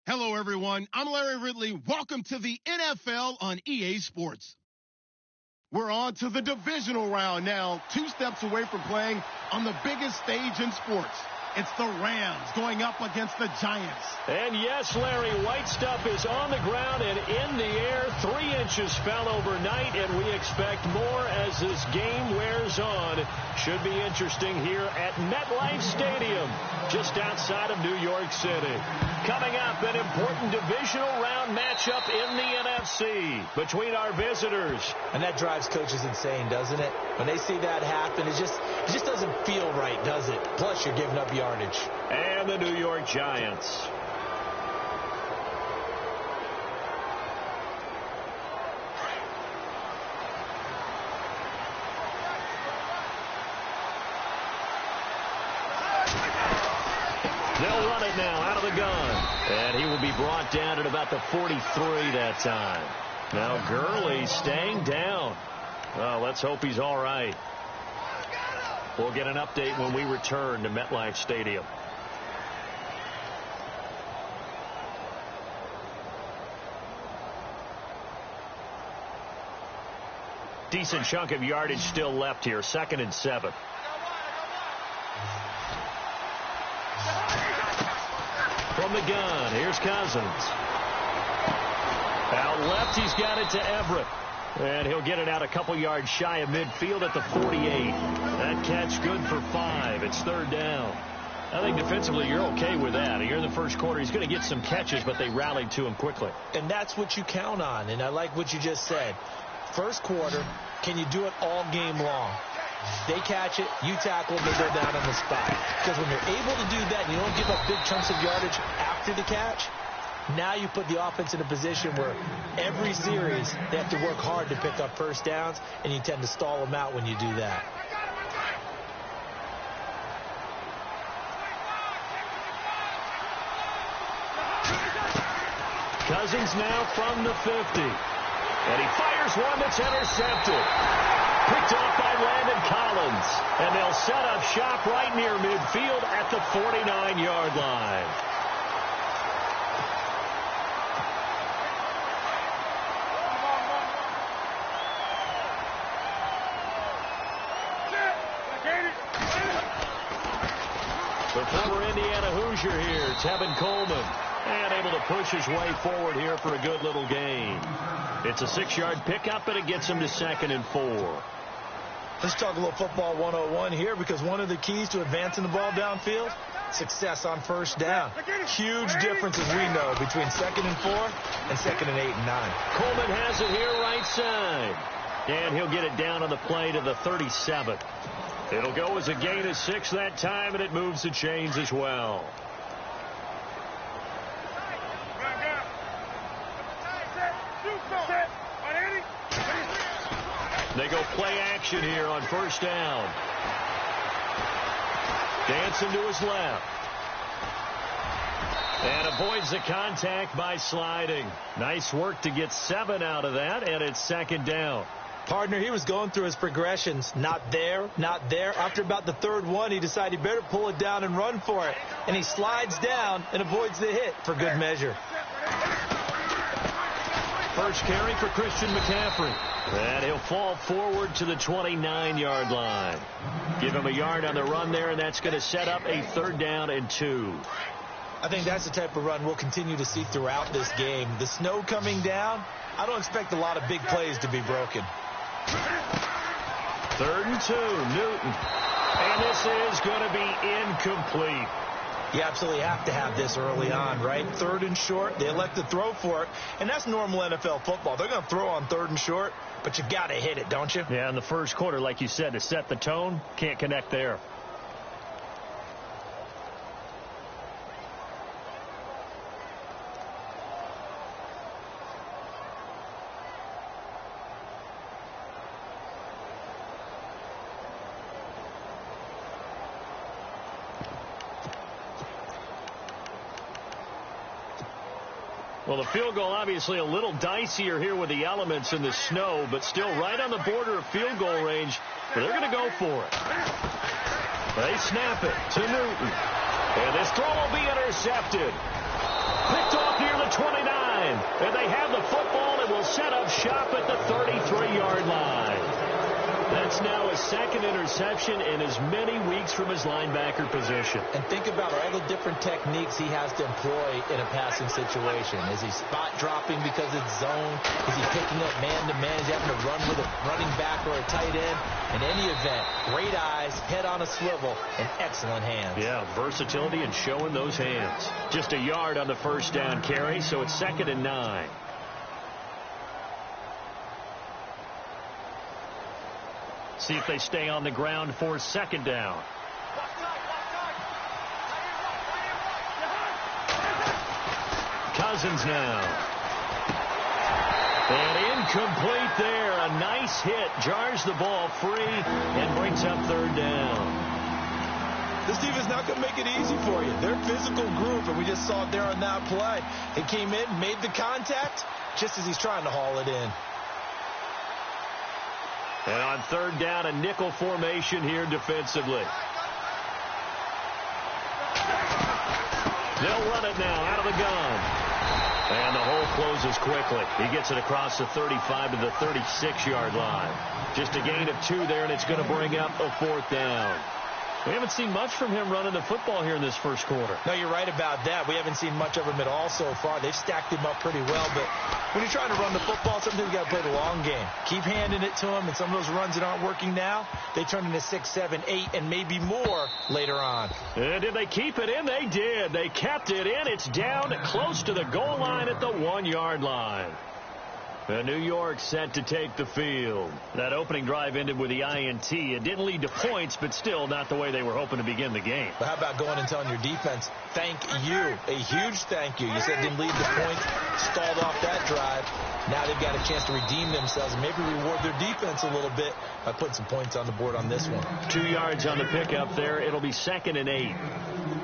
Hello, everyone. I'm Larry Ridley. Welcome to the NFL on EA Sports. We're on to the divisional round now, 2 steps away from playing on the biggest stage in sports. It's the Rams going up against the Giants. And yes, Larry, white stuff is on the ground and in the air. 3 inches fell overnight, and we expect more as this game wears on. Should be interesting here at MetLife Stadium, just outside of New York City. Coming up, an important divisional round matchup in the NFC between our visitors. And that drives coaches insane, doesn't it? When they see that happen, it just doesn't feel right, does it? Plus, you're giving up yardage. And the New York Giants. They'll run it now out of the gun. And he will be brought down at about the 43 that time. Now Gurley staying down. Well, let's hope he's all right. We'll get an update when we return to MetLife Stadium. Decent chunk of yardage still left here. 2nd and 7. From the gun, here's Cousins. Out left, he's got it to Everett. And he'll get it out a couple yards shy of midfield at the 48. That catch good for 5. It's 3rd down. I think defensively you're okay with that. Here in the first quarter, he's going to get some catches, but they rallied to him quickly. And that's what you count on, and I like what you just said. First quarter, can you do it all game long? They catch it, you tackle, they go down on the spot. Because when you're able to do that and you don't give up big chunks of yardage after the catch, now you put the offense in a position where every series they have to work hard to pick up first downs, and you tend to stall them out when you do that. Cousins now from the 50. And he fires one that's intercepted. Picked off by Landon Collins. And they'll set up shop right near midfield at the 49-yard line. The former Indiana Hoosier here, Tevin Coleman, and able to push his way forward here for a good little gain. It's a 6-yard pickup, and it gets him to 2nd and 4. Let's talk a little football 101 here, because one of the keys to advancing the ball downfield, success on first down. Huge difference, as we know, between 2nd and 4 and 2nd and 8 and 9. Coleman has it here right side. And he'll get it down on the play to the 37. It'll go as a gain of 6 that time, and it moves the chains as well. They go play action here on first down. Dancing to his left. And avoids the contact by sliding. Nice work to get 7 out of that, and it's 2nd down. Partner, he was going through his progressions. Not there, not there. After about the 3rd one, he decided he better pull it down and run for it. And he slides down and avoids the hit for good measure. First carry for Christian McCaffrey. And he'll fall forward to the 29-yard line. Give him a yard on the run there, and that's going to set up a 3rd down and 2. I think that's the type of run we'll continue to see throughout this game. The snow coming down, I don't expect a lot of big plays to be broken. 3rd and 2, Newton. And this is going to be incomplete. You absolutely have to have this early on, right? 3rd and short, they elect to throw for it, and that's normal NFL football. They're going to throw on 3rd and short, but you got to hit it, don't you? Yeah, in the first quarter, like you said, to set the tone, can't connect there. Well, the field goal obviously a little dicier here with the elements in the snow, but still right on the border of field goal range. But they're going to go for it. They snap it to Newton. And this throw will be intercepted. Picked off 29. And they have the football and will set up shop at the 33-yard line. That's now his second interception in as many weeks from his linebacker position. And think about all the different techniques he has to employ in a passing situation. Is he spot dropping because it's zone? Is he picking up man-to-man? Is he having to run with a running back or a tight end? In any event, great eyes, head on a swivel, and excellent hands. Yeah, versatility and showing those hands. Just a yard on the first down carry, so it's 2nd and 9. See if they stay on the ground for 2nd down. Cousins now. And incomplete there. A nice hit. Jars the ball free and brings up 3rd down. This defense not going to make it easy for you. They're a physical group, and we just saw it there on that play. He came in, made the contact, just as he's trying to haul it in. And on 3rd down, a nickel formation here defensively. They'll run it now out of the gun. And the hole closes quickly. He gets it across the 35 to the 36-yard line. Just a gain of 2 there, and it's going to bring up a 4th down. We haven't seen much from him running the football here in this first quarter. No, you're right about that. We haven't seen much of him at all so far. They've stacked him up pretty well, but when you're trying to run the football, sometimes you got to play the long game. Keep handing it to him, and some of those runs that aren't working now, they turn into 6, 7, 8, and maybe more later on. And did they keep it in? They did. They kept it in. It's down close to the goal line at the 1-yard line. And New York set to take the field. That opening drive ended with the INT. It didn't lead to points, but still not the way they were hoping to begin the game. But how about going and telling your defense, thank you, a huge thank you. You said didn't lead to points, stalled off that drive. Now they've got a chance to redeem themselves and maybe reward their defense a little bit by putting some points on the board on this one. 2 yards on the pickup there. It'll be 2nd and 8.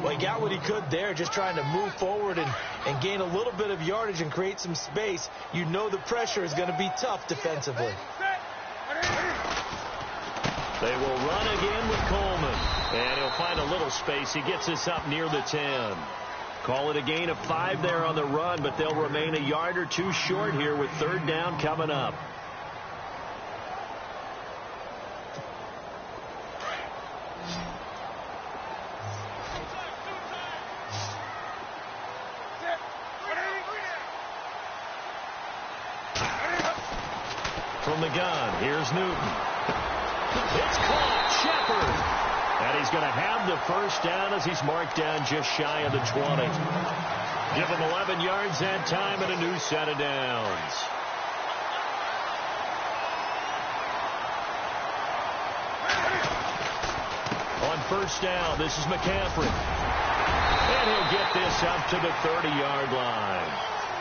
Well, he got what he could there, just trying to move forward and gain a little bit of yardage and create some space. You know the pressure is going to be tough defensively. They will run again with Coleman. And he'll find a little space. He gets us up near the 10. Call it a gain of 5 there on the run, but they'll remain a yard or 2 short here with 3rd down coming up. From the gun, here's Newton. It's caught. Shepard. And he's going to have the first down as he's marked down just shy of the 20. Give him 11 yards that time and a new set of downs. On 1st down, this is McCaffrey. And he'll get this up to the 30-yard line.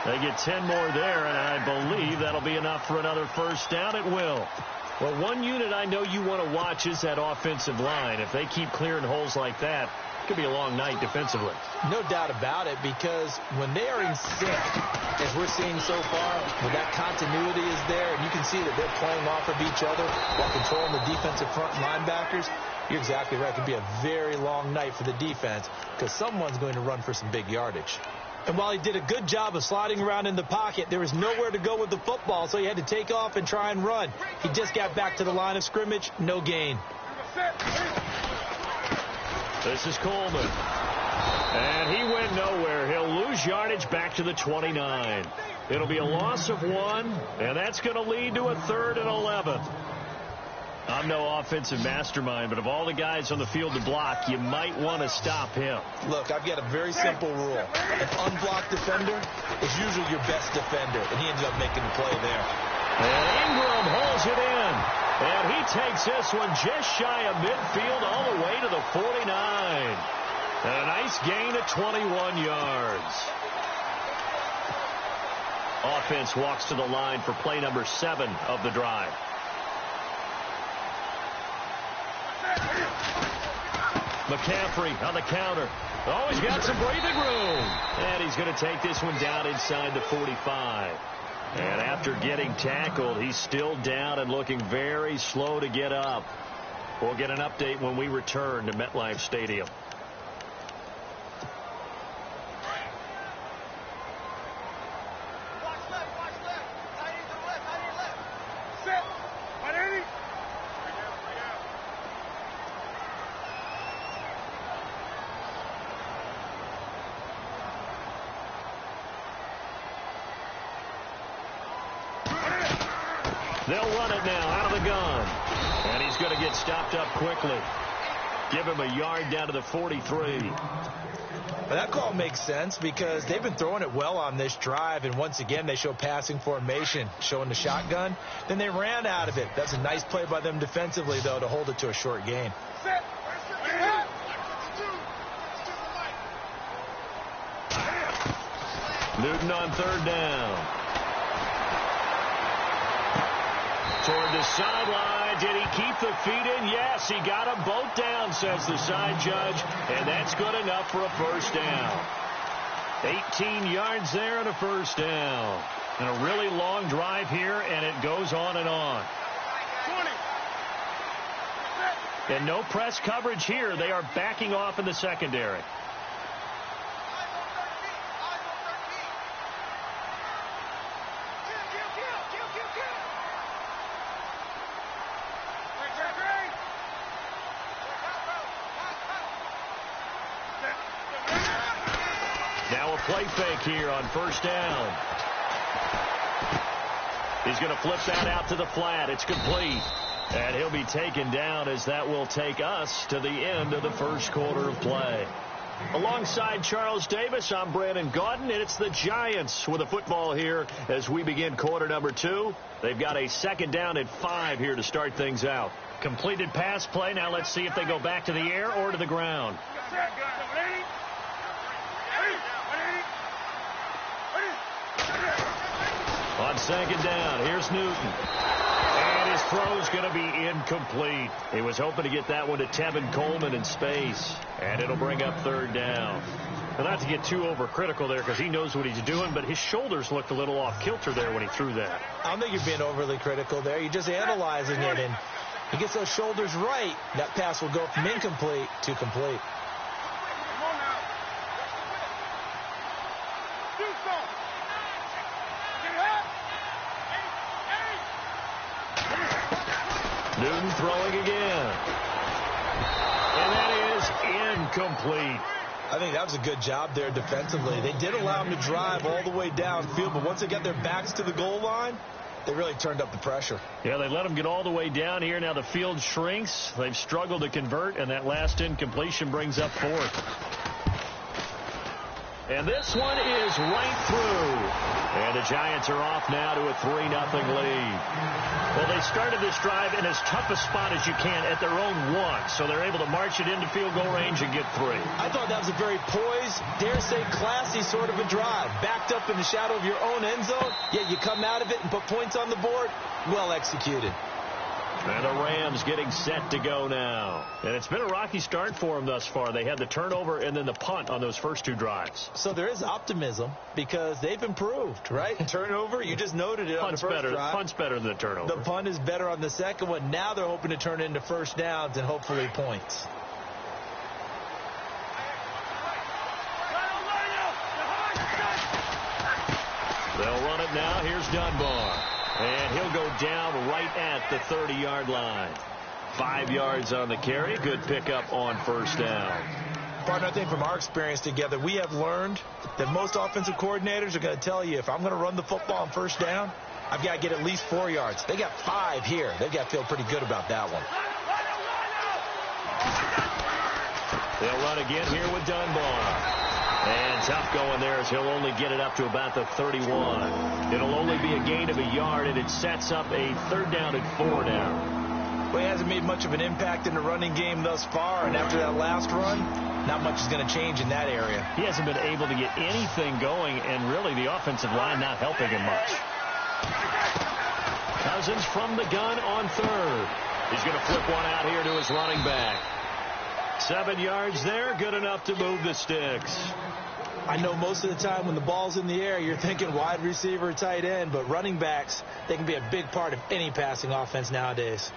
They get 10 more there, and I believe that'll be enough for another first down. It will. Well, one unit I know you want to watch is that offensive line. If they keep clearing holes like that, it could be a long night defensively. No doubt about it, because when they are in sync, as we're seeing so far, when that continuity is there, and you can see that they're playing off of each other while controlling the defensive front linebackers, you're exactly right. It could be a very long night for the defense because someone's going to run for some big yardage. And while he did a good job of sliding around in the pocket, there was nowhere to go with the football, so he had to take off and try and run. He just got back to the line of scrimmage, no gain. This is Coleman. And he went nowhere. He'll lose yardage back to the 29. It'll be a loss of 1, and that's going to lead to a 3rd and 11. I'm no offensive mastermind, but of all the guys on the field to block, you might want to stop him. Look, I've got a very simple rule. An unblocked defender is usually your best defender, and he ended up making the play there. And Ingram holds it in. And he takes this one just shy of midfield all the way to the 49. And a nice gain of 21 yards. Offense walks to the line for play number 7 of the drive. McCaffrey on the counter. Oh, he's got some breathing room. And he's going to take this one down inside the 45. And after getting tackled, he's still down and looking very slow to get up. We'll get an update when we return to MetLife Stadium. They'll run it now out of the gun. And he's going to get stopped up quickly. Give him a yard down to the 43. Well, that call makes sense because they've been throwing it well on this drive, and once again they show passing formation, showing the shotgun. Then they ran out of it. That's a nice play by them defensively, though, to hold it to a short gain. Newton on third down. Toward the sideline. Did he keep the feet in? Yes, he got them both down, says the side judge, and that's good enough for a first down. 18 yards there and a first down. And a really long drive here, and it goes on and on. 20. And no press coverage here. They are backing off in the secondary. Now a play fake here on first down. He's going to flip that out to the flat. It's complete. And he'll be taken down as that will take us to the end of the first quarter of play. Alongside Charles Davis, I'm Brandon Gaudin, and it's the Giants with a football here as we begin quarter number 2. They've got a second down at 5 here to start things out. Completed pass play. Now let's see if they go back to the air or to the ground. On second down, here's Newton. And his throw's going to be incomplete. He was hoping to get that one to Tevin Coleman in space. And it'll bring up third down. And not to get too overcritical there because he knows what he's doing, but his shoulders looked a little off kilter there when he threw that. I don't think you're being overly critical there. You're just analyzing it, and he gets those shoulders right. That pass will go from incomplete to complete. Newton throwing again. And that is incomplete. I think that was a good job there defensively. They did allow him to drive all the way downfield, but once they got their backs to the goal line, they really turned up the pressure. Yeah, they let him get all the way down here. Now the field shrinks. They've struggled to convert, and that last incompletion brings up fourth. And this one is right through. And the Giants are off now to a 3-0 lead. Well, they started this drive in as tough a spot as you can at their own 1, so they're able to march it into field goal range and get 3. I thought that was a very poised, dare say classy sort of a drive. Backed up in the shadow of your own end zone, yet you come out of it and put points on the board. Well executed. And the Rams getting set to go now. And it's been a rocky start for them thus far. They had the turnover and then the punt on those first 2 drives. So there is optimism because they've improved, right? Turnover, you just noted it on the first drive. Punt's better than the turnover. The punt is better on the second one. Now they're hoping to turn it into first downs and hopefully points. They'll run it now. Here's Dunbar. And he'll go down right at the 30-yard line. 5 yards on the carry. Good pickup on first down. Partner, I think from our experience together, we have learned that most offensive coordinators are going to tell you if I'm going to run the football on first down, I've got to get at least 4 yards. They got 5 here. They've got to feel pretty good about that one. They'll run again here with Dunbar. And tough going there as he'll only get it up to about the 31. It'll only be a gain of a yard, and it sets up a 3rd down and 4 now. Well, he hasn't made much of an impact in the running game thus far, and after that last run, not much is going to change in that area. He hasn't been able to get anything going, and really the offensive line not helping him much. Cousins from the gun on 3rd. He's going to flip one out here to his running back. 7 yards there, good enough to move the sticks. I know most of the time when the ball's in the air, you're thinking wide receiver, tight end, but running backs, they can be a big part of any passing offense nowadays.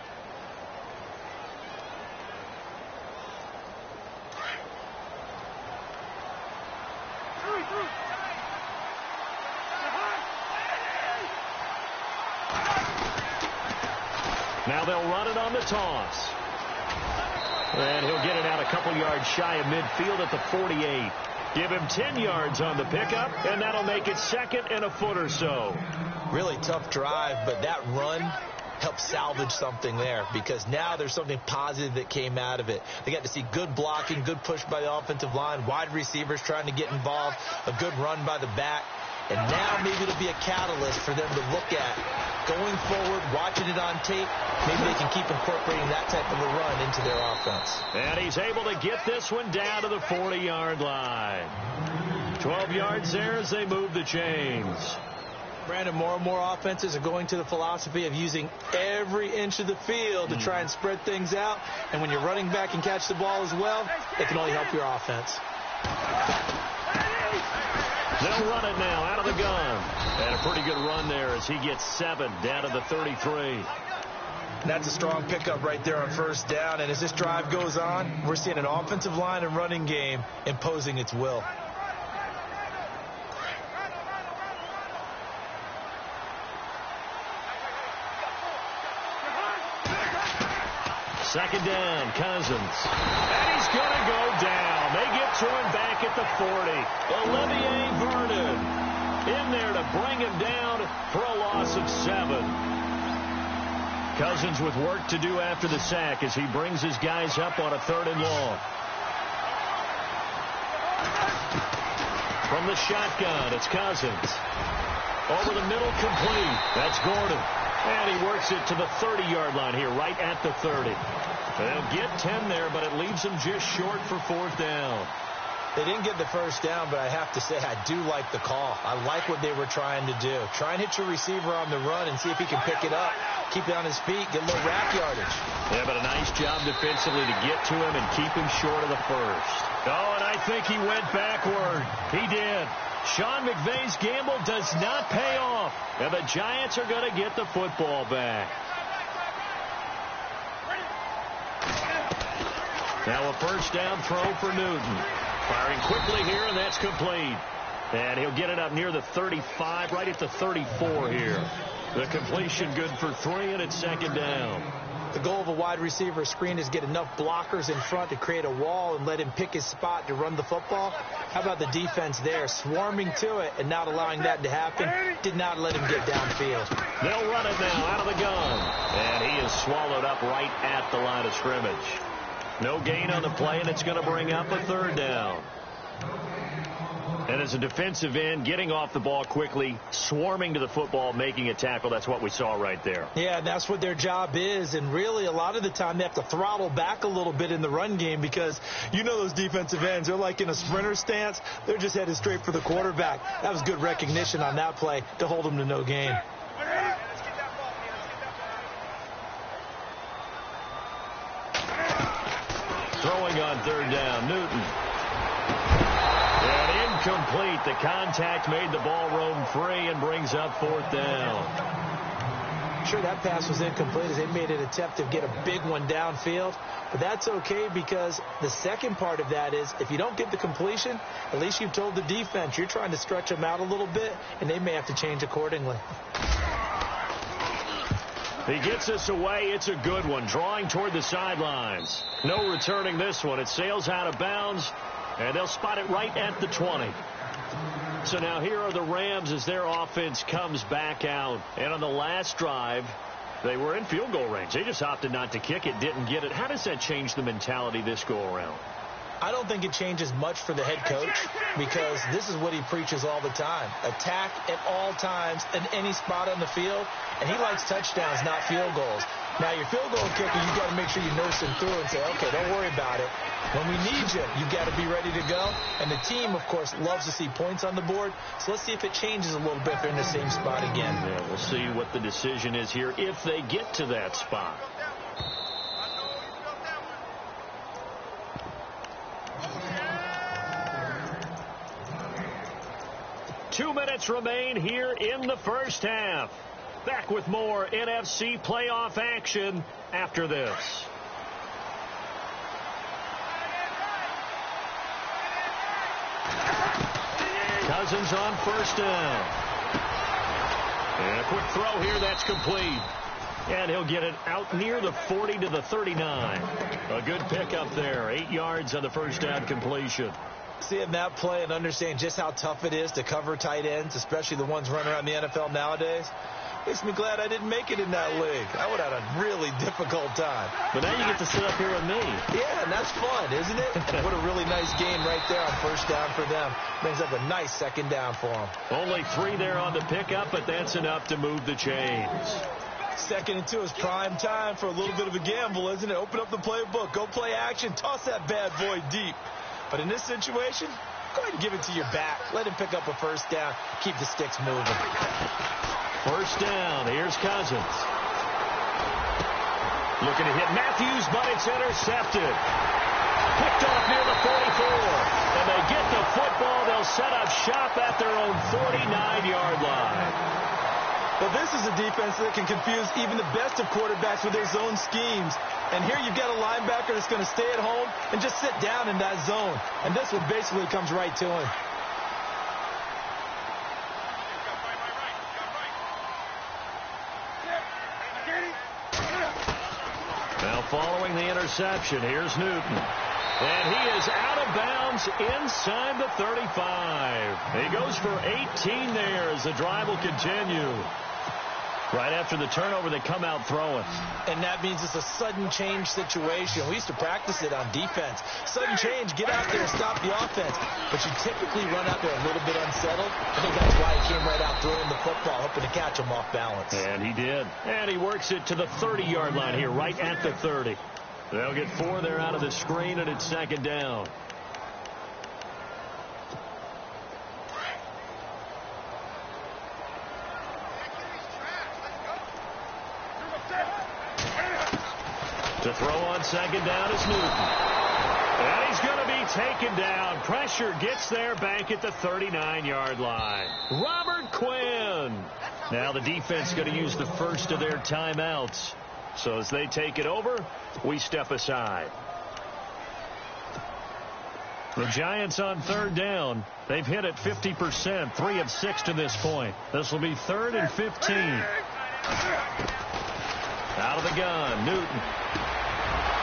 Now they'll run it on the toss. And he'll get it out a couple yards shy of midfield at the 48. Give him 10 yards on the pickup, and that'll make it 2nd and a foot or so. Really tough drive, but that run help salvage something there, because now there's something positive that came out of it. They got to see good blocking, good push by the offensive line, wide receivers trying to get involved, a good run by the back. And now maybe it'll be a catalyst for them to look at going forward, watching it on tape. Maybe they can keep incorporating that type of a run into their offense. And he's able to get this one down to the 40-yard line. 12 yards there as they move the chains. Brandon, more and more offenses are going to the philosophy of using every inch of the field to try and spread things out. And when you're running back and catch the ball as well, it can only help your offense. They'll run it now out of the gun. And a pretty good run there as he gets 7 down to the 33. That's a strong pickup right there on first down. And as this drive goes on, we're seeing an offensive line and running game imposing its will. Second down, Cousins. And he's going to go down. They get to him back at the 40. Olivier Vernon in there to bring him down for a loss of 7. Cousins with work to do after the sack as he brings his guys up on a 3rd and long. From the shotgun, it's Cousins. Over the middle, complete. That's Gordon. And he works it to the 30-yard line here, right at the 30. They'll get 10 there, but it leaves them just short for 4th down. They didn't get the first down, but I have to say I do like the call. I like what they were trying to do. Try and hit your receiver on the run and see if he can pick it up, keep it on his feet, get a little rack yardage. Yeah, but a nice job defensively to get to him and keep him short of the first. Oh, and I think he went backward. He did. Sean McVay's gamble does not pay off. And the Giants are going to get the football back. Now a first down throw for Newton. Firing quickly here, and that's complete. And he'll get it up near the 35, right at the 34 here. The completion good for 3, and it's 2nd down. The goal of a wide receiver screen is get enough blockers in front to create a wall and let him pick his spot to run the football. How about the defense there, swarming to it and not allowing that to happen? Did not let him get downfield. They'll run it now out of the gun. And he is swallowed up right at the line of scrimmage. No gain on the play, and it's going to bring up a 3rd down. And as a defensive end, getting off the ball quickly, swarming to the football, making a tackle, that's what we saw right there. Yeah, that's what their job is. And really, a lot of the time, they have to throttle back a little bit in the run game because you know those defensive ends, they're like in a sprinter stance. They're just headed straight for the quarterback. That was good recognition on that play to hold them to no gain. Throwing on 3rd down, Newton. And incomplete. The contact made the ball roam free and brings up 4th down. Sure, that pass was incomplete as they made an attempt to get a big one downfield. But that's okay because the second part of that is if you don't get the completion, at least you've told the defense you're trying to stretch them out a little bit, and they may have to change accordingly. He gets this away. It's a good one. Drawing toward the sidelines. No returning this one. It sails out of bounds, and they'll spot it right at the 20. So now here are the Rams as their offense comes back out. And on the last drive, they were in field goal range. They just opted not to kick it, didn't get it. How does that change the mentality this go around? I don't think it changes much for the head coach because this is what he preaches all the time. Attack at all times in any spot on the field, and he likes touchdowns, not field goals. Now, your field goal kicker, you've got to make sure you nurse him through and say, okay, don't worry about it. When we need you, you've got to be ready to go. And the team, of course, loves to see points on the board. So let's see if it changes a little bit if they're in the same spot again. Yeah, we'll see what the decision is here if they get to that spot. Two minutes remain here in the first half. Back with more NFC playoff action after this. Cousins on first down. And a quick throw here, that's complete. And he'll get it out near the 40 to the 39. A good pickup there. 8 yards on the first down completion. Seeing that play and understand just how tough it is to cover tight ends, especially the ones running around the NFL nowadays. Makes me glad I didn't make it in that league. I would have had a really difficult time. But now you get to sit up here with me. Yeah, and that's fun, isn't it? And what a really nice game right there on first down for them. Brings up a nice second down for them. Only 3 there on the pickup, but that's enough to move the chains. 2nd and 2 is prime time for a little bit of a gamble, isn't it? Open up the playbook. Go play action. Toss that bad boy deep. But in this situation, go ahead and give it to your back. Let him pick up a first down. Keep the sticks moving. First down. Here's Cousins. Looking to hit Matthews, but it's intercepted. Picked off near the 44. And they get the football. They'll set up shop at their own 49-yard line. But this is a defense that can confuse even the best of quarterbacks with their zone schemes. And here you've got a linebacker that's going to stay at home and just sit down in that zone. And this one basically comes right to him. Now following the interception, here's Newton. And he is out of bounds inside the 35. He goes for 18 there as the drive will continue. Right after the turnover, they come out throwing. And that means it's a sudden change situation. We used to practice it on defense. Sudden change, get out there, stop the offense. But you typically run out there a little bit unsettled. I think that's why he came right out throwing the football, hoping to catch him off balance. And he did. And he works it to the 30-yard line here, right at the 30. They'll get 4 there out of the screen, and it's 2nd down. To throw on 2nd down is Newton. And he's going to be taken down. Pressure gets there back at the 39-yard line. Robert Quinn. Now the defense going to use the first of their timeouts. So as they take it over, we step aside. The Giants on 3rd down. They've hit it 50%, 3 of 6 to this point. This will be 3rd and 15. Out of the gun, Newton.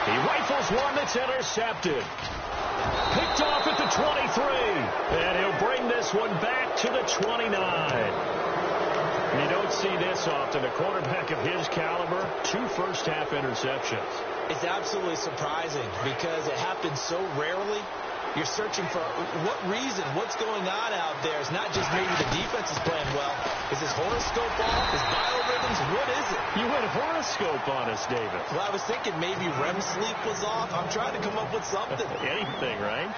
He rifles one that's intercepted. Picked off at the 23. And he'll bring this one back to the 29. And you don't see this often. A quarterback of his caliber, 2 first-half interceptions. It's absolutely surprising because it happens so rarely. You're searching for what reason, what's going on out there. It's not just maybe the defense is playing well. Is his horoscope off? His biorhythms? What is it? You went horoscope on us, David. Well, I was thinking maybe REM sleep was off. I'm trying to come up with something. Anything, right?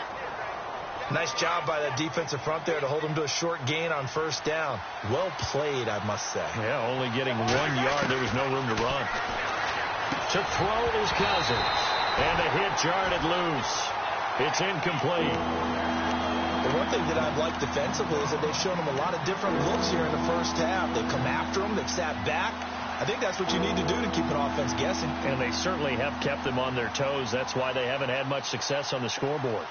Nice job by that defensive front there to hold him to a short gain on first down. Well played, I must say. Yeah, only getting 1 yard. There was no room to run. To throw is Cousins. And the hit jarred it loose. It's incomplete. The one thing that I've liked defensively is that they've shown him a lot of different looks here in the first half. They've come after him. They've sat back. I think that's what you need to do to keep an offense guessing. And they certainly have kept them on their toes. That's why they haven't had much success on the scoreboard.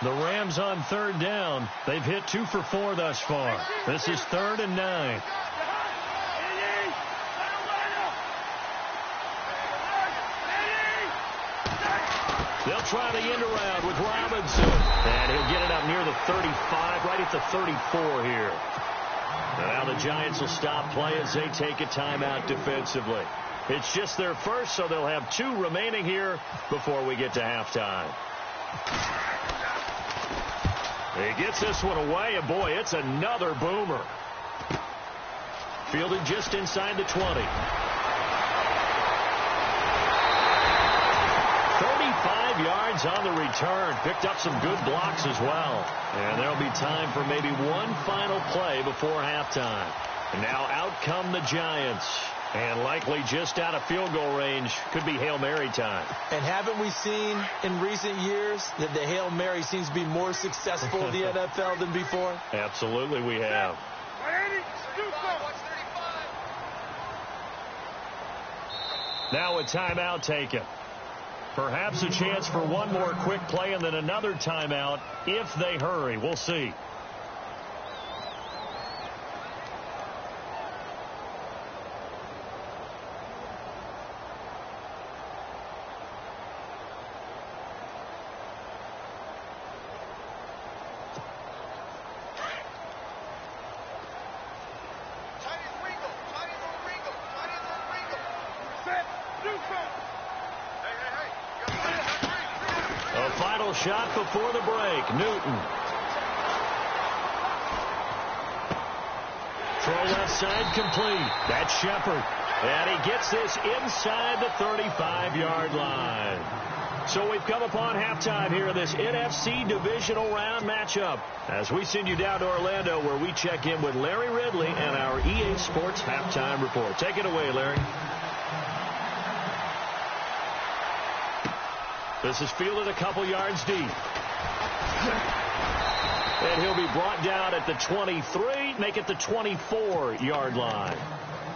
The Rams on 3rd down. They've hit 2 for 4 thus far. This is 3rd and 9. They'll try the end around with Robinson. And he'll get it up near the 35, right at the 34 here. Now the Giants will stop play as they take a timeout defensively. It's just their first, so they'll have 2 remaining here before we get to halftime. He gets this one away, and boy, it's another boomer. Fielded just inside the 20. 35 yards on the return. Picked up some good blocks as well. And there'll be time for maybe one final play before halftime. And now out come the Giants. And likely just out of field goal range. Could be Hail Mary time. And haven't we seen in recent years that the Hail Mary seems to be more successful in the NFL than before? Absolutely we have. Now a timeout taken. Perhaps a chance for one more quick play and then another timeout if they hurry. We'll see. A final shot before the break. Newton. Throw left side complete. That's Shepard. And he gets this inside the 35-yard line. So we've come upon halftime here in this NFC divisional round matchup as we send you down to Orlando where we check in with Larry Ridley and our EA Sports halftime report. Take it away, Larry. This is fielded a couple yards deep. And he'll be brought down at the 23, make it the 24-yard line.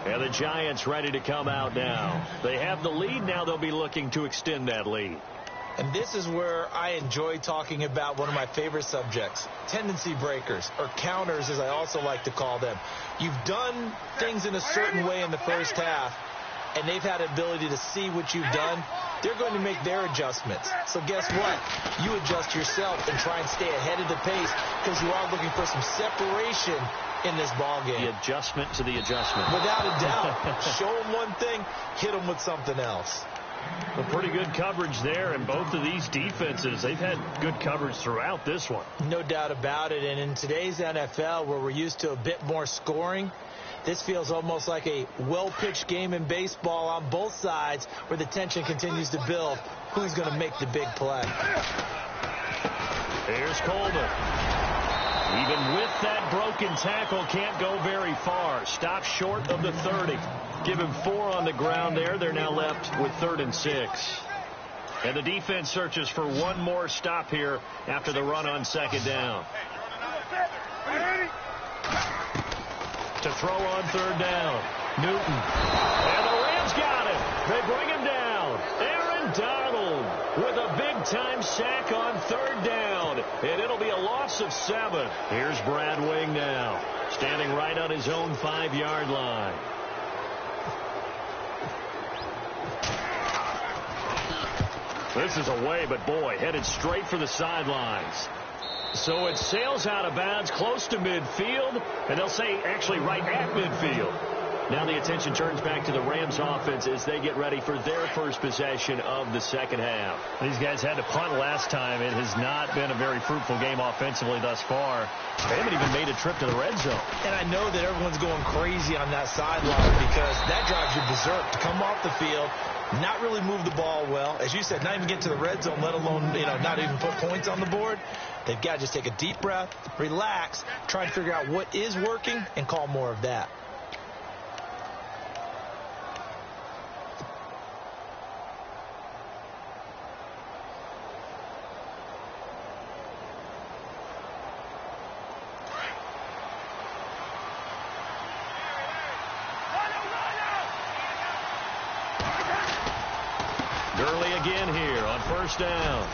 And the Giants ready to come out now. They have the lead. Now they'll be looking to extend that lead. And this is where I enjoy talking about one of my favorite subjects, tendency breakers, or counters as I also like to call them. You've done things in a certain way in the first half, and they've had the ability to see what you've done. They're going to make their adjustments. So guess what? You adjust yourself and try and stay ahead of the pace because you are looking for some separation in this ball game. The adjustment to the adjustment. Without a doubt. Show them one thing, hit them with something else. Well, pretty good coverage there, and both of these defenses, they've had good coverage throughout this one. No doubt about it, and in today's NFL where we're used to a bit more scoring, this feels almost like a well-pitched game in baseball on both sides where the tension continues to build. Who's going to make the big play? Here's Coleman. Even with that broken tackle, can't go very far. Stops short of the 30. Give him 4 on the ground there. They're now left with 3rd and 6. And the defense searches for one more stop here after the run on 2nd down. To throw on 3rd down. Newton. And the Rams got him. They bring him down. Aaron Donald with a big-time sack on 3rd down. And it'll be a loss of 7. Here's Brad Wing now. Standing right on his own 5-yard line. This is away, but boy, headed straight for the sidelines. So it sails out of bounds close to midfield, and they'll say actually right at midfield. Now the attention turns back to the Rams offense as they get ready for their first possession of the second half. These guys had to punt last time. It has not been a very fruitful game offensively thus far. They haven't even made a trip to the red zone. And I know that everyone's going crazy on that sideline because that drives you berserk to come off the field, not really move the ball well. As you said, not even get to the red zone, let alone, not even put points on the board. They've got to just take a deep breath, relax, try to figure out what is working, and call more of that. Gurley again here on 1st down.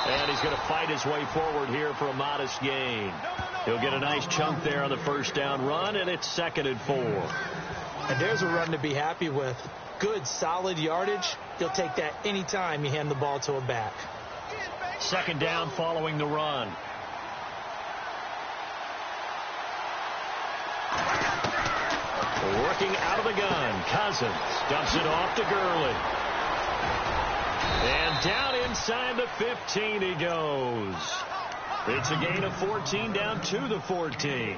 And he's going to fight his way forward here for a modest gain. He'll get a nice chunk there on the 1st down run, and it's 2nd and 4. And there's a run to be happy with. Good, solid yardage. He'll take that anytime you hand the ball to a back. 2nd down following the run. Working out of the gun. Cousins dumps it off to Gurley. And down inside the 15 he goes. It's a gain of 14 down to the 14.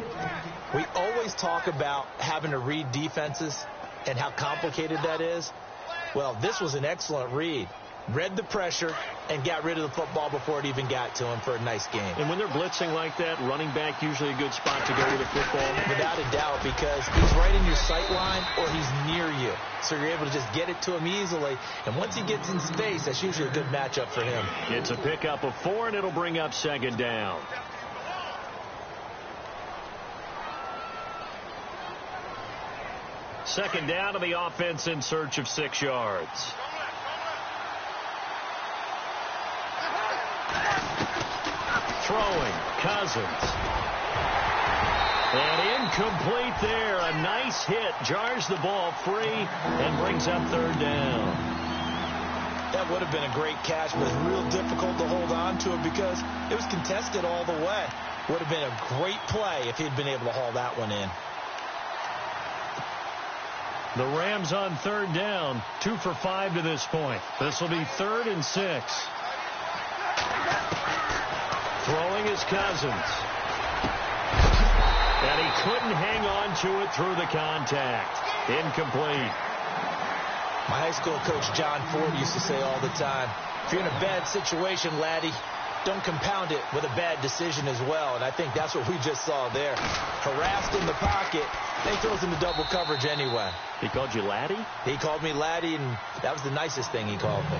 We always talk about having to read defenses and how complicated that is. Well, this was an excellent read. Read the pressure and got rid of the football before it even got to him for a nice game. And when they're blitzing like that, running back usually a good spot to go with the football. Without a doubt, because he's right in your sight line or he's near you. So you're able to just get it to him easily. And once he gets in space, that's usually a good matchup for him. It's a pickup of 4, and it'll bring up 2nd down. Second down to the offense in search of 6 yards. Throwing, Cousins. And incomplete there. A nice hit. Jars the ball free and brings up 3rd down. That would have been a great catch, but it's real difficult to hold on to it because it was contested all the way. Would have been a great play if he'd been able to haul that one in. The Rams on third down, 2 for 5 to this point. This will be 3rd and 6. Throwing is Cousins. And he couldn't hang on to it through the contact. Incomplete. My high school coach, John Ford, used to say all the time, if you're in a bad situation, laddie, don't compound it with a bad decision as well. And I think that's what we just saw there. Harassed in the pocket. They throws into double coverage anyway. He called you laddie? He called me laddie, and that was the nicest thing he called me.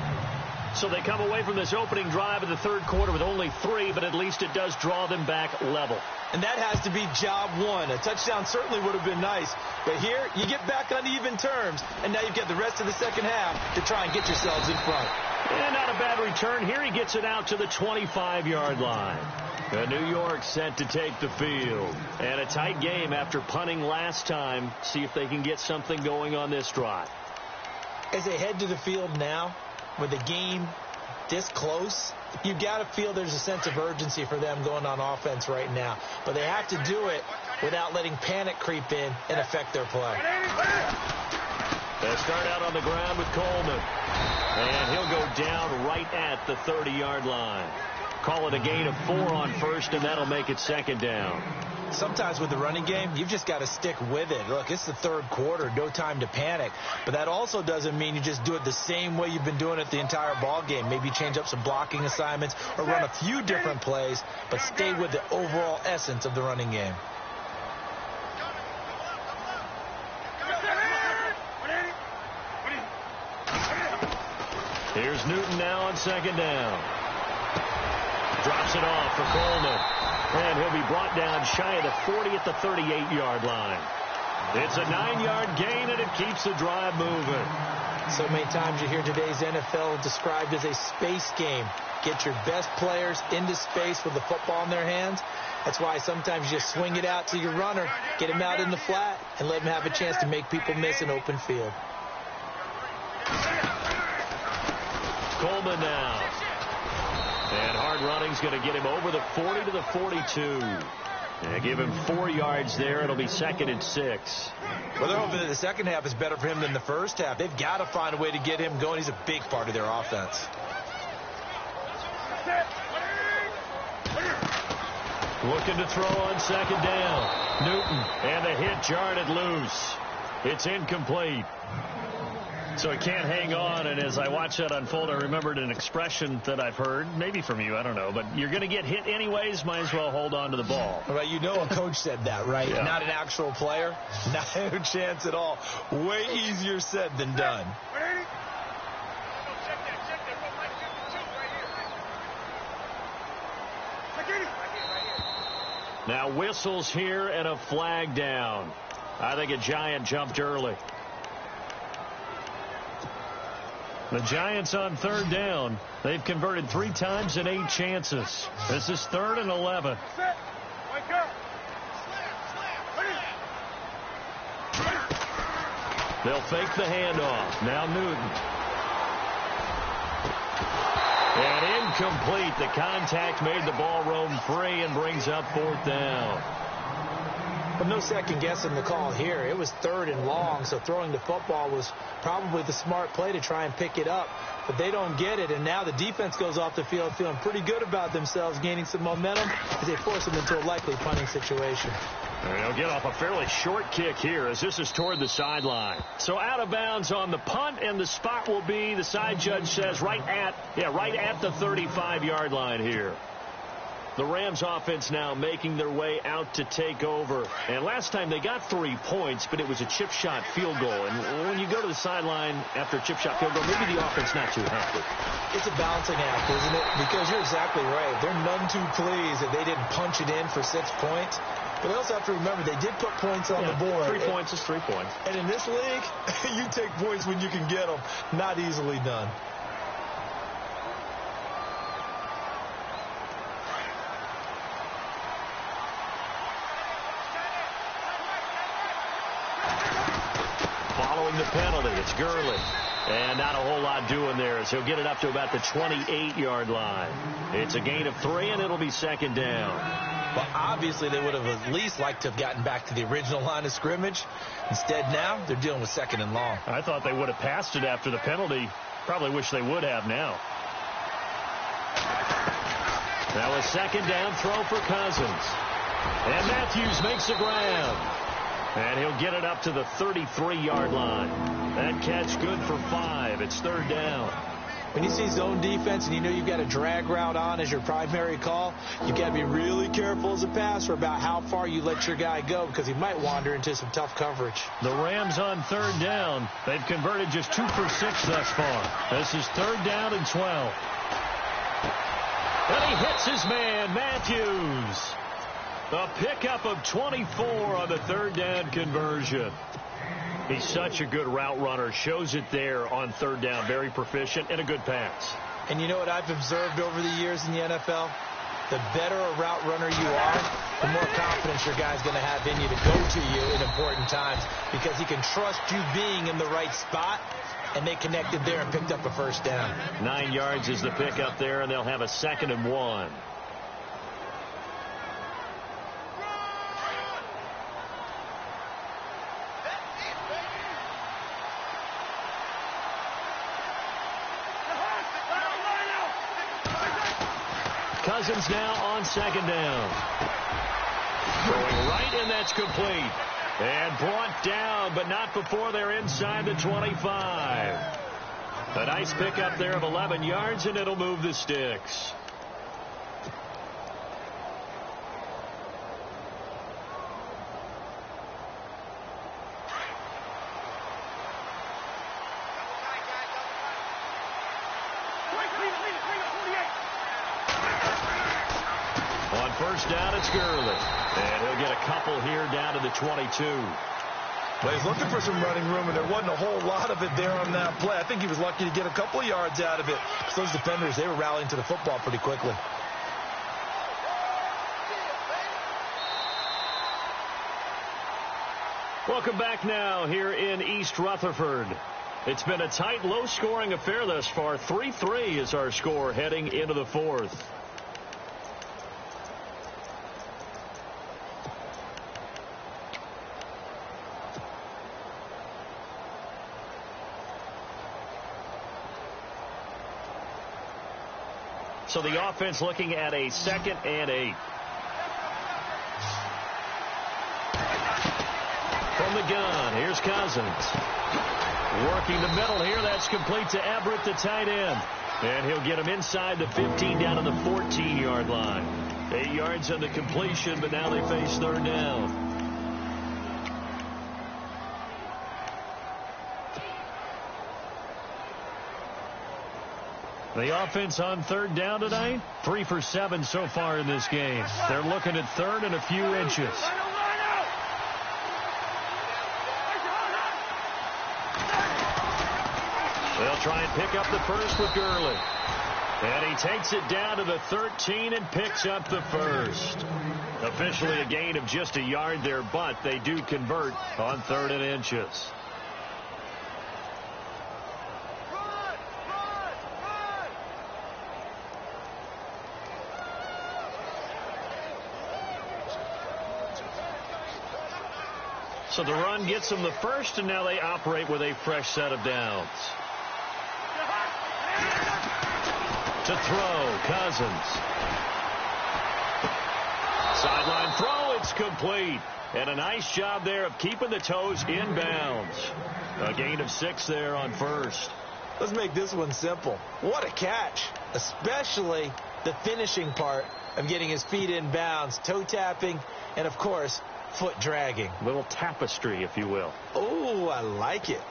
So they come away from this opening drive in the third quarter with only 3, but at least it does draw them back level. And that has to be job one. A touchdown certainly would have been nice. But here, you get back on even terms, and now you've got the rest of the second half to try and get yourselves in front. And not a bad return. Here he gets it out to the 25-yard line. New York set to take the field. And a tight game after punting last time. See if they can get something going on this drive. As they head to the field now, with the game this close, you've got to feel there's a sense of urgency for them going on offense right now. But they have to do it without letting panic creep in and affect their play. They start out on the ground with Coleman. And he'll go down right at the 30-yard line. Call it a gain of 4 on first, and that'll make it 2nd down. Sometimes with the running game, you've just got to stick with it. Look, it's the third quarter, no time to panic. But that also doesn't mean you just do it the same way you've been doing it the entire ball game. Maybe change up some blocking assignments or run a few different plays, but stay with the overall essence of the running game. Here's Newton now on 2nd down. Drops it off for Coleman. And he'll be brought down shy of the 40 at the 38-yard line. It's a 9-yard gain, and it keeps the drive moving. So many times you hear today's NFL described as a space game. Get your best players into space with the football in their hands. That's why sometimes you just swing it out to your runner, get him out in the flat, and let him have a chance to make people miss an open field. Coleman now. And hard running's going to get him over the 40 to the 42. And give him 4 yards there. It'll be 2nd and 6. Well, they're hoping that the second half is better for him than the first half. They've got to find a way to get him going. He's a big part of their offense. Looking to throw on 2nd down. Newton. And the hit jarred it loose. It's incomplete. So he can't hang on, and as I watched that unfold, I remembered an expression that I've heard, maybe from you, I don't know, but you're going to get hit anyways, might as well hold on to the ball. Right, you know a coach said that, right? Yeah. Not an actual player. Not a chance at all. Way easier said than done. Now whistles here and a flag down. I think a Giant jumped early. The Giants on 3rd down. They've converted 3 times in 8 chances. This is 3rd and 11. They'll fake the handoff. Now Newton. And incomplete. The contact made the ball roam free and brings up 4th down. But no second guessing the call here. It was 3rd and long, so throwing the football was probably the smart play to try and pick it up. But they don't get it, and now the defense goes off the field feeling pretty good about themselves, gaining some momentum as they force them into a likely punting situation. And he'll get off a fairly short kick here as this is toward the sideline. So out of bounds on the punt, and the spot will be, the side judge says, right at the 35-yard line here. The Rams offense now making their way out to take over. And last time they got 3 points, but it was a chip shot field goal. And when you go to the sideline after a chip shot field goal, maybe the offense not too happy. It's a balancing act, isn't it? Because you're exactly right. They're none too pleased that they didn't punch it in for 6 points. But they also have to remember they did put points on the board. 3 points is 3 points. And in this league, you take points when you can get them. Not easily done. Following the penalty, it's Gurley. And not a whole lot doing there as he'll get it up to about the 28-yard line. It's a gain of 3, and it'll be 2nd down. Well, obviously they would have at least liked to have gotten back to the original line of scrimmage. Instead now, they're dealing with 2nd and long. I thought they would have passed it after the penalty. Probably wish they would have now. Now a 2nd down throw for Cousins. And Matthews makes the grab. And he'll get it up to the 33-yard line. That catch good for 5. It's 3rd down. When you see zone defense and you know you've got a drag route on as your primary call, you've got to be really careful as a passer about how far you let your guy go because he might wander into some tough coverage. The Rams on 3rd down. They've converted just 2 for 6 thus far. This is 3rd down and 12. And he hits his man, Matthews. A pickup of 24 on the 3rd down conversion. He's such a good route runner. Shows it there on 3rd down. Very proficient and a good pass. And you know what I've observed over the years in the NFL? The better a route runner you are, the more confidence your guy's going to have in you to go to you in important times because he can trust you being in the right spot, and they connected there and picked up a 1st down. 9 yards is the pickup there, and they'll have a 2nd and 1. Cousins now on 2nd down. Throwing right, and that's complete. And brought down, but not before they're inside the 25. A nice pickup there of 11 yards, and it'll move the sticks. On 1st down, it's Gurley. And he'll get a couple here down to the 22. Well, he's looking for some running room, and there wasn't a whole lot of it there on that play. I think he was lucky to get a couple of yards out of it. So those defenders, they were rallying to the football pretty quickly. Welcome back now here in East Rutherford. It's been a tight, low-scoring affair thus far. 3-3 is our score heading into the 4th. So the offense looking at a 2nd and 8. From the gun, here's Cousins. Working the middle here, that's complete to Everett, the tight end. And he'll get him inside the 15 down to the 14-yard line. 8 yards on the completion, but now they face 3rd down. The offense on 3rd down tonight, 3 for 7 so far in this game. They're looking at 3rd and a few inches. They'll try and pick up the 1st with Gurley. And he takes it down to the 13 and picks up the 1st. Officially a gain of just a yard there, but they do convert on 3rd and inches. So the run gets them the 1st, and now they operate with a fresh set of downs. To throw, Cousins. Sideline throw, it's complete. And a nice job there of keeping the toes in bounds. A gain of 6 there on 1st. Let's make this one simple. What a catch, especially the finishing part of getting his feet in bounds, toe tapping, and, of course, foot dragging. Little tapestry, if you will. Oh, I like it.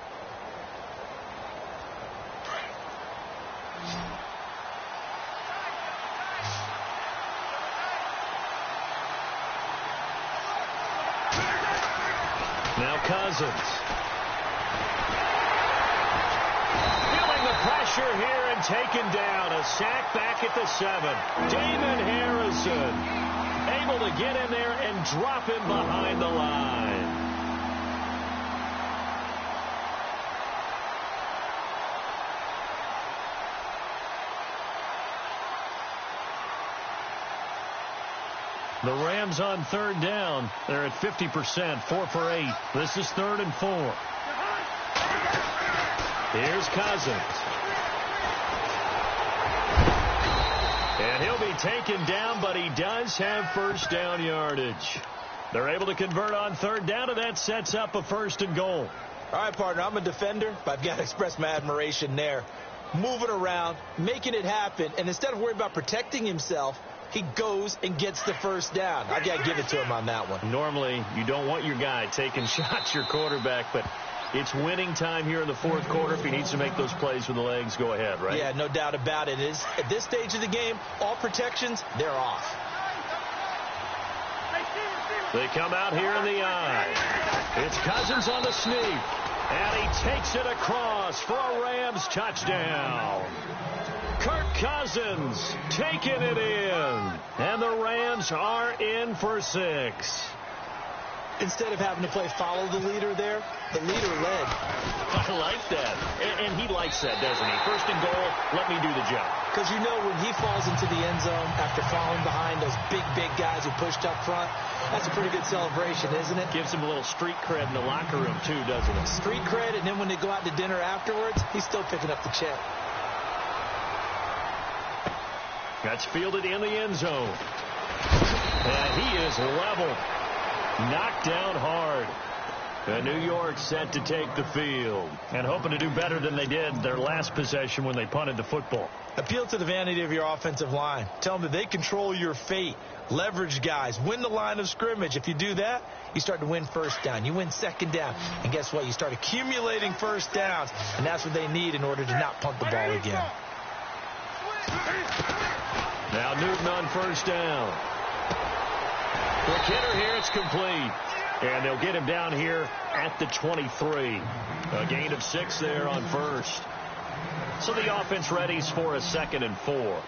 Now Cousins. Feeling the pressure here and taken down. A sack back at the 7. Damon Harrison able to get in there and drop him behind the line. The Rams on third down. They're at 50%, 4 for 8. This is 3rd and 4. Here's Cousins. And he'll be taken down, but he does have first down yardage. They're able to convert on third down, and that sets up a 1st and goal. All right, partner, I'm a defender, but I've got to express my admiration there. Moving around, making it happen, and instead of worrying about protecting himself, he goes and gets the first down. I've got to give it to him on that one. Normally, you don't want your guy taking shots, your quarterback, but it's winning time here in the 4th quarter. If he needs to make those plays with the legs, go ahead, right? Yeah, no doubt about it. At this stage of the game, all protections, they're off. They come out here in the eye. It's Cousins on the sneak. And he takes it across for a Rams touchdown. Kirk Cousins taking it in. And the Rams are in for 6. Instead of having to play follow the leader there, the leader led. I like that. And he likes that, doesn't he? 1st and goal, let me do the job. Because you know when he falls into the end zone after falling behind those big guys who pushed up front, that's a pretty good celebration, isn't it? Gives him a little street cred in the locker room, too, doesn't it? Street cred, and then when they go out to dinner afterwards, he's still picking up the check. That's fielded in the end zone. And he is level. Knocked down hard. And New York set to take the field and hoping to do better than they did their last possession when they punted the football. Appeal to the vanity of your offensive line. Tell them that they control your fate. Leverage guys. Win the line of scrimmage. If you do that, you start to win 1st down. You win 2nd down. And guess what? You start accumulating 1st downs. And that's what they need in order to not punt the ball again. Now Newton on 1st down. The kidder here, it's complete. And they'll get him down here at the 23. A gain of 6 there on 1st. So the offense readies for a 2nd and 4.